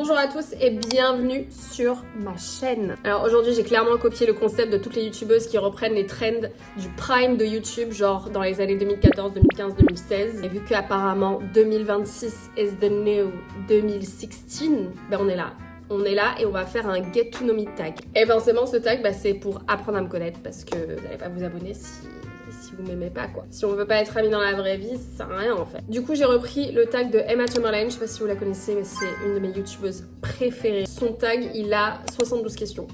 Bonjour à tous et bienvenue sur ma chaîne. Alors aujourd'hui j'ai clairement copié le concept de toutes les youtubeuses qui reprennent les trends du prime de YouTube, genre dans les années 2014, 2015, 2016. Et vu qu'apparemment 2026 is the new 2016, ben on est là. On est là et on va faire un get to know me tag. Et forcément ce tag c'est pour apprendre à me connaître parce que vous n'allez pas vous abonner si vous m'aimez pas quoi. Si on veut pas être amis dans la vraie vie, ça sert à rien en fait. Du coup j'ai repris le tag de Emma Chamberlain, je sais pas si vous la connaissez mais c'est une de mes youtubeuses préférées. Son tag il a 72 questions.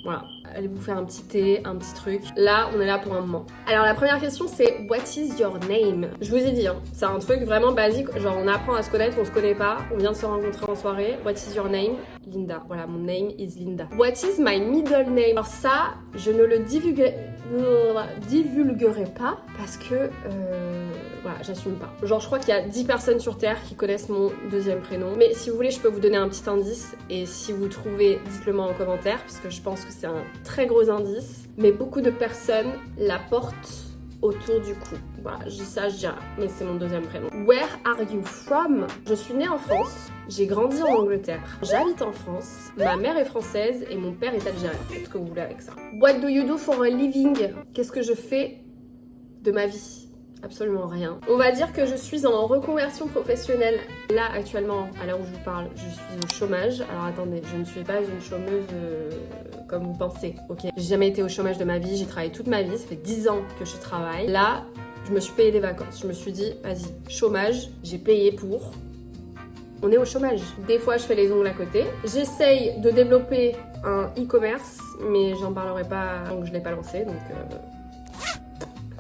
Voilà, allez vous faire un petit thé, un petit truc. Là, on est là pour un moment. Alors la première question c'est What is your name? Je vous ai dit, hein, c'est un truc vraiment basique, genre on apprend à se connaître, on se connaît pas, on vient de se rencontrer en soirée. What is your name? Linda. Voilà, mon name is Linda. What is my middle name? Alors ça, je ne le divulguerai pas parce que voilà, j'assume pas. Genre je crois qu'il y a 10 personnes sur Terre qui connaissent mon deuxième prénom. Mais si vous voulez, je peux vous donner un petit indice et si vous trouvez, dites-le moi en commentaire parce que je pense que c'est un très gros indice. Mais beaucoup de personnes la portent autour du cou. Voilà, je dis ça, je dirais, mais c'est mon deuxième prénom. Where are you from? Je suis née en France, j'ai grandi en Angleterre, j'habite en France, ma mère est française et mon père est algérien. Faites ce que vous voulez avec ça. What do you do for a living? Qu'est-ce que je fais de ma vie? Absolument rien. On va dire que je suis en reconversion professionnelle. Là, actuellement, à l'heure où je vous parle, je suis au chômage. Alors attendez, je ne suis pas une chômeuse comme vous pensez, ok? J'ai jamais été au chômage de ma vie, j'ai travaillé toute ma vie, ça fait 10 ans que je travaille. Là, je me suis payé des vacances. Je me suis dit, vas-y, chômage, j'ai payé pour... On est au chômage. Des fois, je fais les ongles à côté. J'essaye de développer un e-commerce, mais j'en parlerai pas tant que je l'ai pas lancé, donc...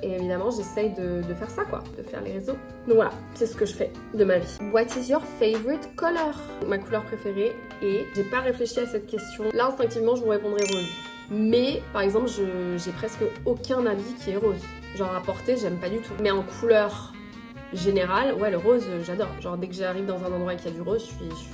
Et évidemment, j'essaye de faire ça, quoi, de faire les réseaux. Donc voilà, c'est ce que je fais de ma vie. What is your favorite color? Ma couleur préférée, et j'ai pas réfléchi à cette question. Là, instinctivement, je vous répondrai rose. Mais, par exemple, j'ai presque aucun habit qui est rose. Genre à porter, j'aime pas du tout. Mais en couleur générale, ouais, le rose, j'adore. Genre dès que j'arrive dans un endroit qui a du rose, je suis...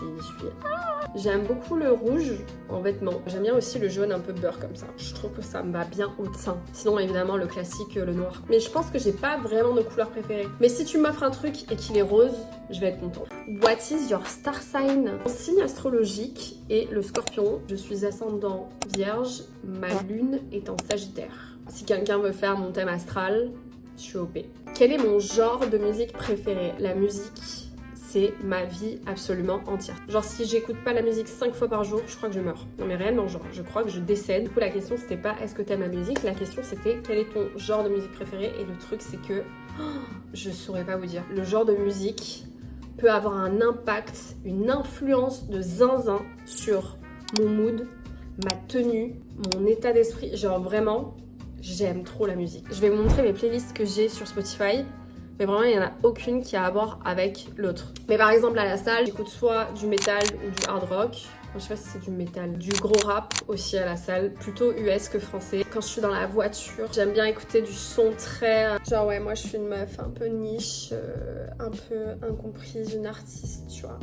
J'aime beaucoup le rouge en vêtements. J'aime bien aussi le jaune un peu beurre comme ça. Je trouve que ça me va bien au teint. Sinon évidemment le classique, le noir. Mais je pense que j'ai pas vraiment de couleur préférée. Mais si tu m'offres un truc et qu'il est rose, je vais être contente. What is your star sign? Mon signe astrologique est le scorpion. Je suis ascendant vierge. Ma lune est en sagittaire. Si quelqu'un veut faire mon thème astral, je suis OP. Quel est mon genre de musique préféré? La musique, c'est ma vie absolument entière. Genre si j'écoute pas la musique 5 fois par jour, je crois que je meurs. Non mais réellement, genre, je crois que je décède. Du coup, la question c'était pas est-ce que t'aimes la musique, la question c'était quel est ton genre de musique préféré. Et le truc c'est que, je saurais pas vous dire. Le genre de musique peut avoir un impact, une influence de zinzin sur mon mood, ma tenue, mon état d'esprit. Genre vraiment... J'aime trop la musique. Je vais vous montrer mes playlists que j'ai sur Spotify. Mais vraiment, il n'y en a aucune qui a à voir avec l'autre. Mais par exemple, à la salle, j'écoute soit du métal ou du hard rock. Je sais pas si c'est du métal. Du gros rap aussi à la salle. Plutôt US que français. Quand je suis dans la voiture, j'aime bien écouter du son très... Genre ouais, moi je suis une meuf un peu niche, un peu incomprise, une artiste, tu vois.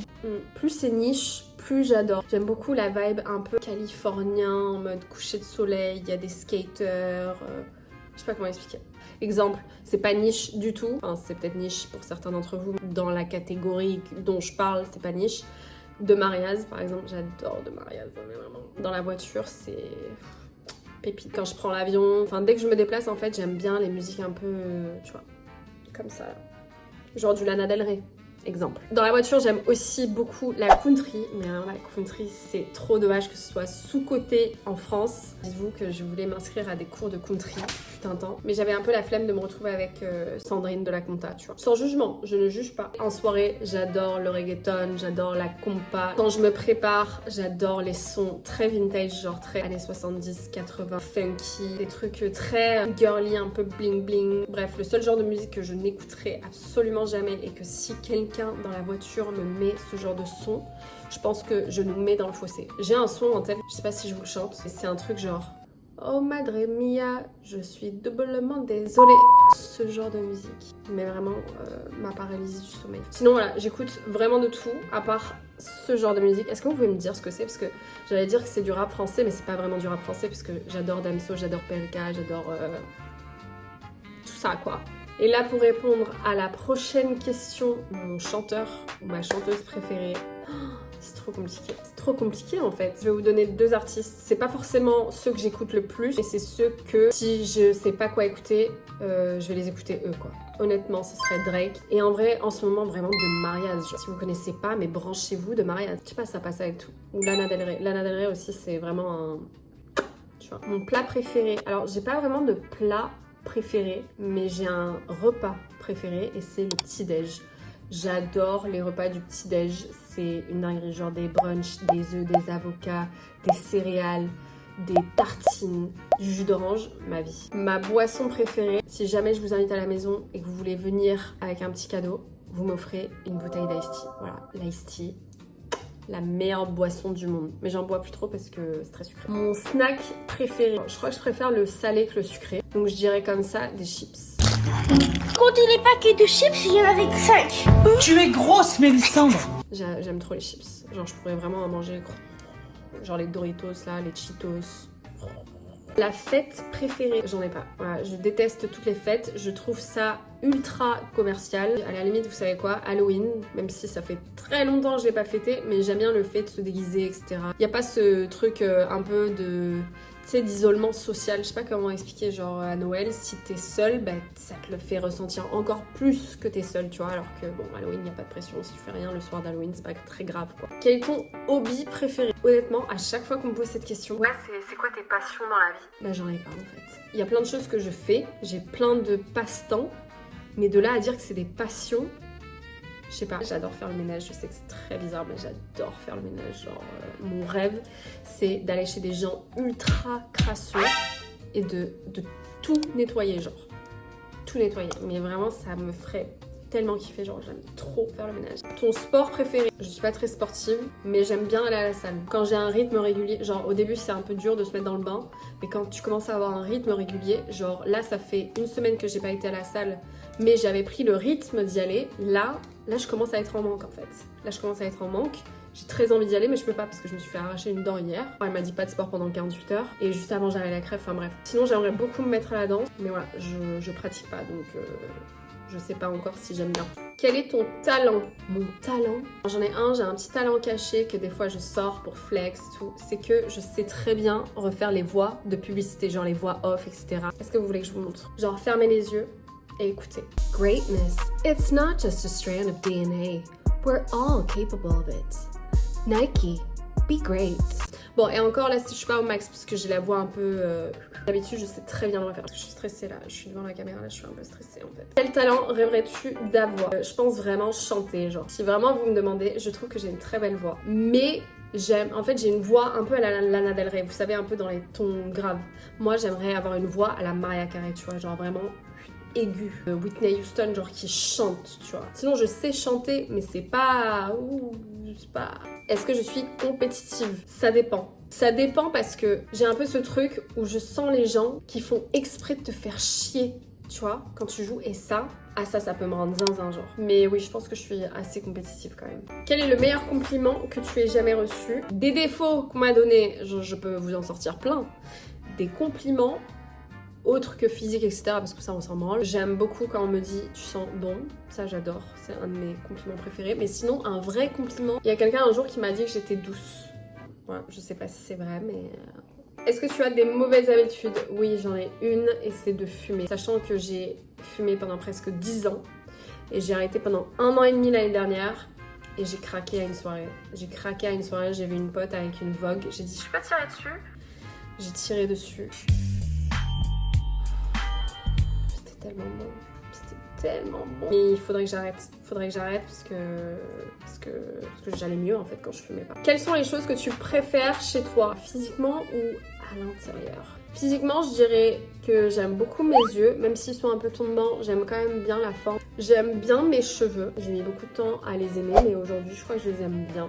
Plus c'est niche, plus j'adore. J'aime beaucoup la vibe un peu californien, en mode coucher de soleil, il y a des skaters... Je sais pas comment expliquer. Exemple, c'est pas niche du tout. Enfin, c'est peut-être niche pour certains d'entre vous. Dans la catégorie dont je parle, c'est pas niche. De Mariaz, par exemple, j'adore De Mariaz. Vraiment. Dans la voiture, c'est pépite. Quand je prends l'avion, enfin, dès que je me déplace, en fait, j'aime bien les musiques un peu, tu vois, comme ça. Genre du Lana Del Rey. Exemple. Dans la voiture, j'aime aussi beaucoup la country, mais alors, la country, c'est trop dommage que ce soit sous-coté en France. Dites-vous que je voulais m'inscrire à des cours de country, putain de temps, mais j'avais un peu la flemme de me retrouver avec Sandrine de la Comta, tu vois. Sans jugement, je ne juge pas. En soirée, j'adore le reggaeton, j'adore la compa. Quand je me prépare, j'adore les sons très vintage, genre très années 70, 80, funky, des trucs très girly, un peu bling bling. Bref, le seul genre de musique que je n'écouterai absolument jamais et que si quelqu'un dans la voiture me met ce genre de son, je pense que je nous mets dans le fossé. J'ai un son en tête, je sais pas si je vous le chante, c'est un truc genre oh madre mia, je suis doublement désolée. Ce genre de musique, mais vraiment ma paralysie du sommeil. Sinon voilà, j'écoute vraiment de tout à part ce genre de musique. Est-ce que vous pouvez me dire ce que c'est? Parce que j'allais dire que c'est du rap français, mais c'est pas vraiment du rap français puisque j'adore Damso, j'adore PLK, j'adore tout ça quoi. Et là, pour répondre à la prochaine question, mon chanteur ou ma chanteuse préférée, C'est trop compliqué. C'est trop compliqué en fait. Je vais vous donner 2 artistes. C'est pas forcément ceux que j'écoute le plus, mais c'est ceux que si je sais pas quoi écouter, je vais les écouter eux quoi. Honnêtement, ce serait Drake. Et en vrai, en ce moment, vraiment de mariage. Genre, si vous connaissez pas, mais branchez-vous de mariage. Je sais pas, ça passe avec tout. Ou Lana Del Rey. Lana Del Rey aussi, c'est vraiment un... Tu vois. Mon plat préféré. Alors, j'ai pas vraiment de plat préféré, mais j'ai un repas préféré et c'est le petit-déj. J'adore les repas du petit-déj. C'est une dinguerie, genre des brunchs, des œufs, des avocats, des céréales, des tartines, du jus d'orange, ma vie. Ma boisson préférée, si jamais je vous invite à la maison et que vous voulez venir avec un petit cadeau, vous m'offrez une bouteille d'ice tea. Voilà, l'ice tea, la meilleure boisson du monde. Mais j'en bois plus trop parce que c'est très sucré. Mon snack préféré, je crois que je préfère le salé que le sucré. Donc je dirais comme ça, des chips. Comptez les paquets de chips, il y en avait que 5. Tu es grosse, Mélissandre. J'aime trop les chips. Genre je pourrais vraiment en manger. Genre les Doritos là, les Cheetos. La fête préférée, j'en ai pas. Voilà, je déteste toutes les fêtes. Je trouve ça ultra commercial. À la limite, vous savez quoi, Halloween, même si ça fait très longtemps que je l'ai pas fêté, mais j'aime bien le fait de se déguiser, etc. Il n'y a pas ce truc un peu de... Tu sais, d'isolement social, je sais pas comment expliquer, genre à Noël, si t'es seule, bah, ça te le fait ressentir encore plus que t'es seule, tu vois, alors que bon, Halloween, il n'y a pas de pression, si tu fais rien le soir d'Halloween, c'est pas très grave, quoi. Quel est ton hobby préféré? Honnêtement, à chaque fois qu'on me pose cette question, ouais, c'est quoi tes passions dans la vie? Bah j'en ai pas en fait. Il y a plein de choses que je fais, j'ai plein de passe-temps, mais de là à dire que c'est des passions, je sais pas, j'adore faire le ménage, je sais que c'est très bizarre, mais j'adore faire le ménage. Genre, mon rêve, c'est d'aller chez des gens ultra crasseux et de tout nettoyer, genre. Tout nettoyer. Mais vraiment, ça me ferait tellement kiffer, genre j'aime trop faire le ménage. Ton sport préféré? Je suis pas très sportive, mais j'aime bien aller à la salle. Quand j'ai un rythme régulier, genre au début c'est un peu dur de se mettre dans le bain, mais quand tu commences à avoir un rythme régulier, genre là ça fait 1 semaine que j'ai pas été à la salle, mais j'avais pris le rythme d'y aller, là je commence à être en manque en fait. Là je commence à être en manque. J'ai très envie d'y aller, mais je peux pas parce que je me suis fait arracher une dent hier. Elle m'a dit pas de sport pendant 48 heures. Et juste avant, j'avais la crève, enfin bref. Sinon, j'aimerais beaucoup me mettre à la danse. Mais voilà, je pratique pas, donc je sais pas encore si j'aime bien. Quel est ton talent? Mon talent? J'en ai un, j'ai un petit talent caché que des fois je sors pour flex, tout. C'est que je sais très bien refaire les voix de publicité, genre les voix off, etc. Est-ce que vous voulez que je vous montre? Genre, fermez les yeux et écoutez. Greatness, it's not just a strand of DNA. We're all capable of it. Nike, be great. Bon, et encore là, si je suis pas au max, parce que j'ai la voix un peu... D'habitude, je sais très bien le refaire. Parce que je suis stressée là, je suis devant la caméra, là, je suis un peu stressée en fait. Quel talent rêverais-tu d'avoir? Je pense vraiment chanter, genre. Si vraiment vous me demandez, je trouve que j'ai une très belle voix. Mais j'aime... En fait, j'ai une voix un peu à la Lana Del Rey, vous savez, un peu dans les tons graves. Moi, j'aimerais avoir une voix à la Mariah Carey, tu vois, genre vraiment... aiguë. Whitney Houston, genre qui chante, tu vois. Sinon, je sais chanter, mais c'est pas... je sais pas... Est-ce que je suis compétitive? Ça dépend. Ça dépend parce que j'ai un peu ce truc où je sens les gens qui font exprès de te faire chier, tu vois, quand tu joues. Et ça, ça peut me rendre zinzin, genre. Mais oui, je pense que je suis assez compétitive quand même. Quel est le meilleur compliment que tu aies jamais reçu? Des défauts qu'on m'a donnés, je peux vous en sortir plein. Des compliments autre que physique, etc. parce que ça on s'en branle. J'aime beaucoup quand on me dit tu sens bon, ça j'adore, c'est un de mes compliments préférés. Mais sinon un vrai compliment, il y a quelqu'un un jour qui m'a dit que j'étais douce. Ouais, je sais pas si c'est vrai mais... Est-ce que tu as des mauvaises habitudes? Oui, j'en ai une et c'est de fumer. Sachant que j'ai fumé pendant presque 10 ans et j'ai arrêté pendant 1 an et demi l'année dernière et j'ai craqué à une soirée. J'ai craqué à une soirée, j'ai vu une pote avec une Vogue, j'ai dit je peux pas tirer dessus? J'ai tiré dessus. Tellement bon, c'était tellement bon. Et il faudrait que j'arrête, parce que j'allais mieux en fait quand je fumais pas. Quelles sont les choses que tu préfères chez toi, physiquement ou à l'intérieur? Physiquement, je dirais que j'aime beaucoup mes yeux, même s'ils sont un peu tombants, j'aime quand même bien la forme. J'aime bien mes cheveux, j'ai mis beaucoup de temps à les aimer, mais aujourd'hui je crois que je les aime bien.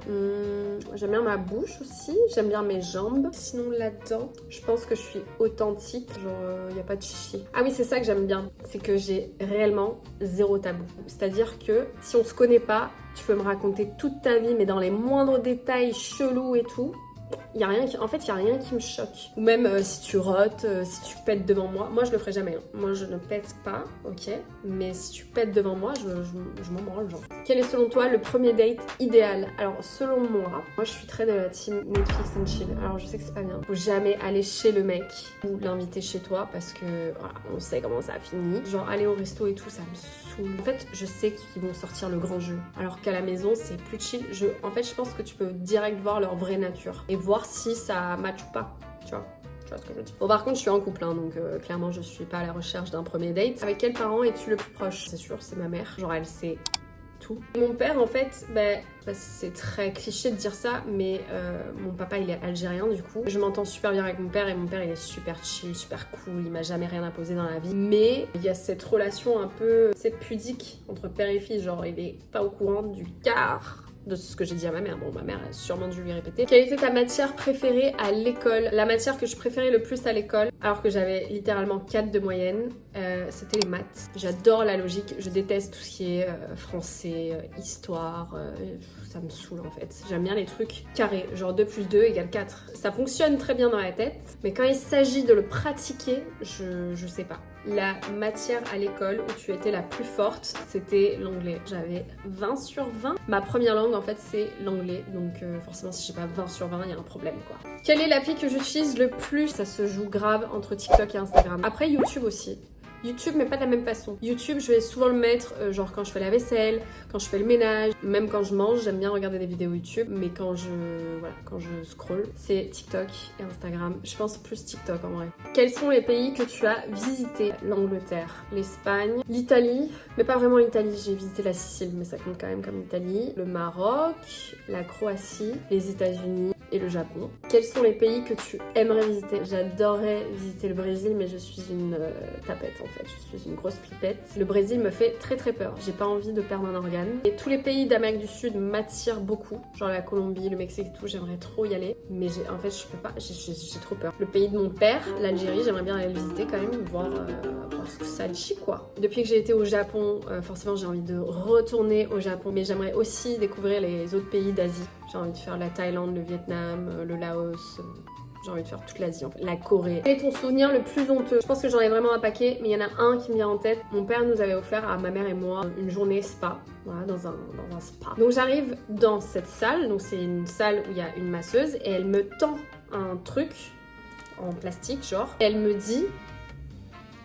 J'aime bien ma bouche aussi, j'aime bien mes jambes. Sinon là-dedans, je pense que je suis authentique, genre y a pas de chichi. Ah oui, c'est ça que j'aime bien, c'est que j'ai réellement 0 tabou. C'est-à-dire que si on se connaît pas, tu peux me raconter toute ta vie, mais dans les moindres détails chelous et tout. En fait, il y a rien qui me choque. Ou même si tu rotes, si tu pètes devant moi. Moi, je le ferai jamais. Hein. Moi, je ne pète pas, ok. Mais si tu pètes devant moi, je m'en branle, genre. Quel est selon toi le premier date idéal? Alors, selon moi, je suis très de la team Netflix and chill. Alors, je sais que c'est pas bien. Faut jamais aller chez le mec ou l'inviter chez toi parce que, voilà, on sait comment ça a fini. Genre, aller au resto et tout, ça me saoule. En fait, je sais qu'ils vont sortir le grand jeu. Alors qu'à la maison, c'est plus chill. En fait, je pense que tu peux direct voir leur vraie nature et voir si ça match ou pas, tu vois ce que je veux dire. Bon, par contre, je suis en couple, hein, donc clairement, je suis pas à la recherche d'un premier date. Avec quels parents es-tu le plus proche? C'est sûr, c'est ma mère. Genre, elle sait tout. Mon père, en fait, c'est très cliché de dire ça, mais mon papa, il est algérien, du coup. Je m'entends super bien avec mon père, et mon père, il est super chill, super cool, il m'a jamais rien imposé dans la vie. Mais il y a cette relation un peu, c'est pudique entre père et fille, genre, il est pas au courant du quart de ce que j'ai dit à ma mère. Bon, ma mère a sûrement dû lui répéter. Quelle était ta matière préférée à l'école? La matière que je préférais le plus à l'école, alors que j'avais littéralement 4 de moyenne, c'était les maths. J'adore la logique, je déteste tout ce qui est français, histoire, ça me saoule en fait. J'aime bien les trucs carrés, genre 2 plus 2 égale 4. Ça fonctionne très bien dans la tête, mais quand il s'agit de le pratiquer, je sais pas. La matière à l'école où tu étais la plus forte, c'était l'anglais. J'avais 20 sur 20. Ma première langue, en fait, c'est l'anglais. Donc forcément, si j'ai pas 20 sur 20, il y a un problème, quoi. Quelle est l'appli que j'utilise le plus? Ça se joue grave entre TikTok et Instagram. Après, YouTube aussi. YouTube, mais pas de la même façon. YouTube, je vais souvent le mettre genre quand je fais la vaisselle, quand je fais le ménage, même quand je mange, j'aime bien regarder des vidéos YouTube, mais quand je scroll, c'est TikTok et Instagram. Je pense plus TikTok en vrai. Quels sont les pays que tu as visités? L'Angleterre, l'Espagne, l'Italie, mais pas vraiment l'Italie, j'ai visité la Sicile, mais ça compte quand même comme l'Italie, le Maroc, la Croatie, les États-Unis et le Japon. Quels sont les pays que tu aimerais visiter? J'adorerais visiter le Brésil, mais je suis une tapette en fait, je suis une grosse flippette. Le Brésil me fait très très peur, j'ai pas envie de perdre un organe. Et tous les pays d'Amérique du Sud m'attirent beaucoup, genre la Colombie, le Mexique et tout, j'aimerais trop y aller, mais en fait je peux pas, j'ai trop peur. Le pays de mon père, l'Algérie, j'aimerais bien aller le visiter quand même, voir ce que ça dit quoi. Depuis que j'ai été au Japon, forcément j'ai envie de retourner au Japon, mais j'aimerais aussi découvrir les autres pays d'Asie. J'ai envie de faire la Thaïlande, le Vietnam, le Laos, j'ai envie de faire toute l'Asie en fait, la Corée. Quel est ton souvenir le plus honteux? Je pense que j'en ai vraiment un paquet, mais il y en a un qui me vient en tête. Mon père nous avait offert à ma mère et moi une journée spa, voilà, dans un spa. Donc j'arrive dans cette salle, donc c'est une salle où il y a une masseuse, et elle me tend un truc en plastique genre, et elle me dit: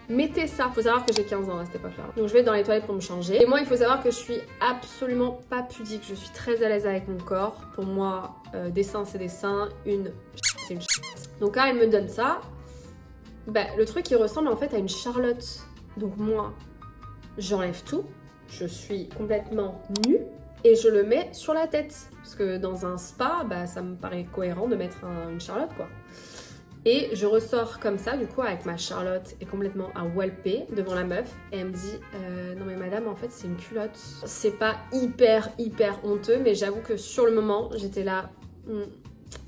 mettez ça. Faut savoir que j'ai 15 ans à cette époque-là. Donc je vais dans les toilettes pour me changer. Et moi, il faut savoir que je suis absolument pas pudique. Je suis très à l'aise avec mon corps. Pour moi, des seins, c'est des seins. C'est une Donc là, elle me donne ça. Le truc, il ressemble en fait à une Charlotte. Donc moi, j'enlève tout. Je suis complètement nue. Et je le mets sur la tête. Parce que dans un spa, ça me paraît cohérent de mettre une Charlotte, quoi. Et je ressors comme ça, du coup, avec ma Charlotte et complètement à walper devant la meuf. Et elle me dit non mais madame, en fait, c'est une culotte. C'est pas hyper honteux, mais j'avoue que sur le moment, j'étais là...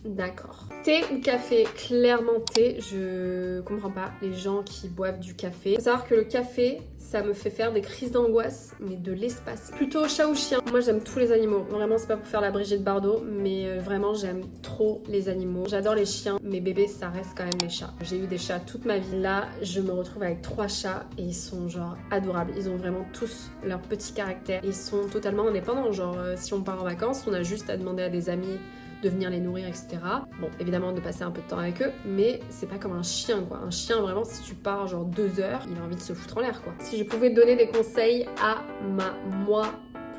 D'accord. Thé ou café? Clairement thé, je comprends pas les gens qui boivent du café. Faut savoir que le café, ça me fait faire des crises d'angoisse, mais de l'espace. Plutôt chat ou chien? Moi j'aime tous les animaux. Vraiment, c'est pas pour faire la Brigitte Bardot, mais vraiment j'aime trop les animaux. J'adore les chiens, mais bébé, ça reste quand même les chats. J'ai eu des chats toute ma vie. Là, je me retrouve avec 3 chats et ils sont genre adorables. Ils ont vraiment tous leur petit caractère. Ils sont totalement indépendants. Genre, si on part en vacances, on a juste à demander à des amis de venir les nourrir, etc. Bon, évidemment de passer un peu de temps avec eux, mais c'est pas comme un chien, quoi. Un chien, vraiment, si tu pars genre 2 heures, il a envie de se foutre en l'air, quoi. Si je pouvais donner des conseils à moi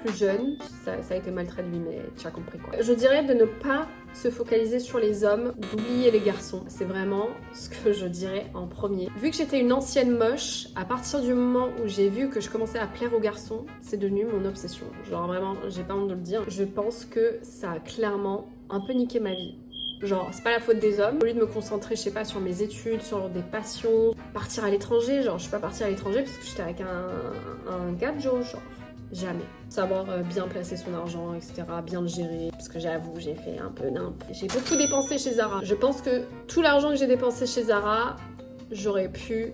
plus jeune, ça a été mal traduit, mais tu as compris, quoi. Je dirais de ne pas se focaliser sur les hommes, d'oublier les garçons. C'est vraiment ce que je dirais en premier. Vu que j'étais une ancienne moche, à partir du moment où j'ai vu que je commençais à plaire aux garçons, c'est devenu mon obsession. Genre vraiment, j'ai pas honte de le dire. Je pense que ça a clairement un peu niqué ma vie. Genre, c'est pas la faute des hommes. Au lieu de me concentrer, je sais pas, sur mes études, sur des passions, partir à l'étranger, genre, je suis pas partie à l'étranger parce que j'étais avec un gadjo, genre. Jamais. Savoir bien placer son argent, etc. Bien le gérer. Parce que j'avoue, j'ai fait un peu nimp. J'ai beaucoup dépensé chez Zara. Je pense que tout l'argent que j'ai dépensé chez Zara, j'aurais pu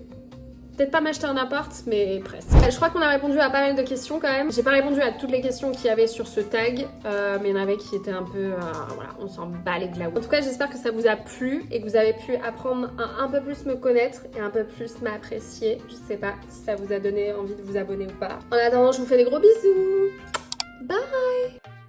peut-être pas m'acheter un appart, mais presque. Je crois qu'on a répondu à pas mal de questions quand même. J'ai pas répondu à toutes les questions qu'il y avait sur ce tag, mais il y en avait qui étaient un peu, voilà, on s'en bat les glaous. En tout cas, j'espère que ça vous a plu et que vous avez pu apprendre à un peu plus me connaître et un peu plus m'apprécier. Je sais pas si ça vous a donné envie de vous abonner ou pas. En attendant, je vous fais des gros bisous. Bye!